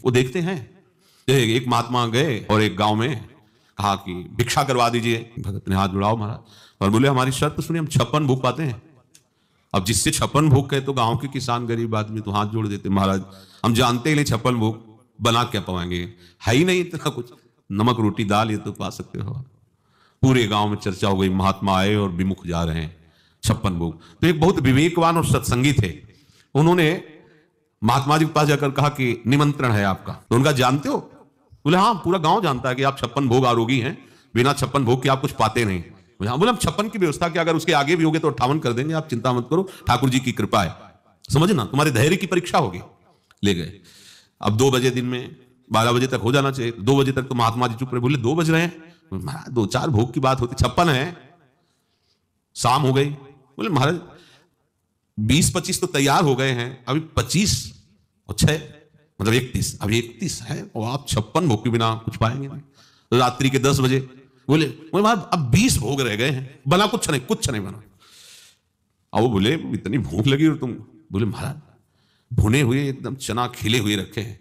वो देखते हैं। एक महात्मा गए और एक गांव में कहा कि भिक्षा करवा दीजिए। भगत ने हाथ जुड़ाओ महाराज और बोले हमारी शर्त सुनिए, हम 56 भोग पाते हैं। अब जिससे 56 भोग कहे तो गांव के किसान गरीब आदमी तो हाथ जोड़ देते, महाराज हम जानते ही नहीं 56 भोग बना क्या पाएंगे, है ही नहीं इतना कुछ, नमक रोटी दाल ये तो पा सकते हो। पूरे गांव में चर्चा हो गई, महात्मा आए और विमुख जा रहे हैं 56 भोग। तो एक बहुत विवेकवान और सत्संगी थे, उन्होंने महात्मा जी के पास जाकर कहा कि निमंत्रण है आपका। तो उनका जानते हो? बोले हाँ पूरा गांव जानता है कि आप 56 भोग आरोगी हैं, बिना 56 भोग के आप कुछ पाते नहीं। बोले हम 56 की व्यवस्था की, अगर उसके आगे भी होगे तो 58 कर देंगे, आप चिंता मत करो, ठाकुर जी की कृपा है, समझना तुम्हारे धैर्य की परीक्षा होगी। ले गए। अब 2 बजे दिन में 12 बजे तक हो जाना चाहिए, 2 बजे तक तो महात्मा जी चुप रहे। बोले 2 बज रहे हैं, महाराज 2-4 भोग की बात होती, 56 है। शाम हो गई। बोले महाराज 20-25 तो तैयार हो गए हैं, अभी 25 और 6 मतलब 31, अभी 31 है और आप 56 भोग के बिना कुछ पाएंगे नहीं। रात्रि के 10 बजे बोले महाराज अब 20 भोग रह गए हैं, बना कुछ नहीं बना। अब वो बोले इतनी भूख लगी और तुम? बोले महाराज भुने हुए एकदम चना खिले हुए रखे हैं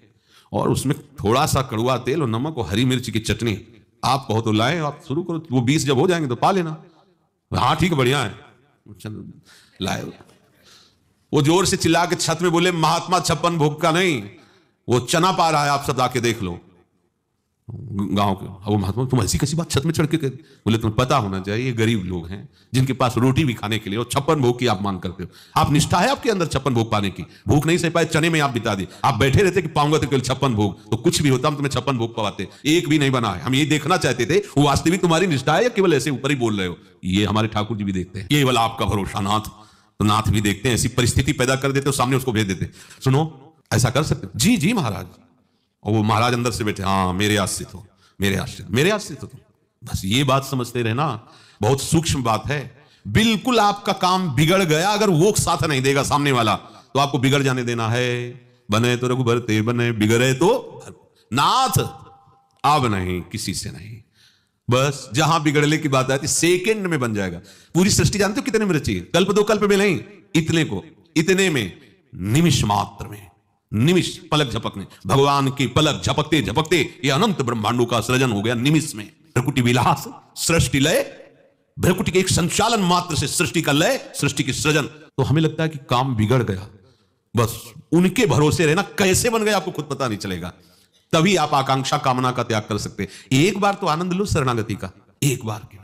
और उसमें थोड़ा सा कड़वा तेल और नमक और हरी मिर्च की चटनी, आप कहो तो लाए, आप शुरू करो, वो 20 जब हो जाएंगे तो पा लेना। हाँ ठीक बढ़िया है, लाए। वो जोर से चिल्ला के छत में बोले महात्मा 56 भोग का नहीं, वो चना पा रहा है, आप सब आके देख लो गांव के। अब वो महात्मा तुम ऐसी कैसी बात छत में चढ़ के? बोले तुम्हें पता होना चाहिए गरीब लोग हैं जिनके पास रोटी भी खाने के लिए और 56 भोग की आप मांग करते हो। आप निष्ठा है आपके अंदर 56 भोग पाने की, भूख नहीं सह पाए चने में आप बिता दी, आप बैठे रहते कि पाऊंगा तो केवल 56 भोग, तो कुछ भी होता हम तुम्हें 56 भोग पवाते, एक भी नहीं बना है। हम ये देखना चाहते थे वो वास्तविक तुम्हारी निष्ठा है या केवल ऐसे ऊपर ही बोल रहे हो। ये हमारे ठाकुर जी भी देखते हैं, केवल आपका भरोसा नाथ, तो नाथ भी देखते हैं, ऐसी परिस्थिति पैदा कर देते हो सामने उसको भेज देते, सुनो ऐसा कर सकते? जी जी महाराज। और वो महाराज अंदर से बैठे, हाँ मेरे आश्रित हो, मेरे आश्रित हो तुम, बस ये बात समझते रहना, बहुत सूक्ष्म बात है। बिल्कुल आपका काम बिगड़ गया अगर वो साथ नहीं देगा सामने वाला, तो आपको बिगड़ जाने देना है। बने तो रघुबर ते बने, बिगड़े तो नाथ, अब नहीं किसी से नहीं। बस जहां बिगड़ने की बात आती सेकंड में बन जाएगा। पूरी सृष्टि जानते हो कितने में रची है? कल्प 2 कल्प में नहीं, इतने में निमिष मात्र में, निमिष पलक झपकने, भगवान की पलक झपकते झपकते ये अनंत ब्रह्मांडों का सृजन हो गया निमिष में। भ्रकुटी विलास, सृष्टि लय, भ्रकुटी के एक संचालन मात्र से सृष्टि का लय, सृष्टि की सृजन। तो हमें लगता है कि काम बिगड़ गया, बस उनके भरोसे रहना, कैसे बन गया आपको खुद पता नहीं चलेगा। तभी आप आकांक्षा कामना का त्याग कर सकते। एक बार तो आनंद लो शरणागति का, एक बार के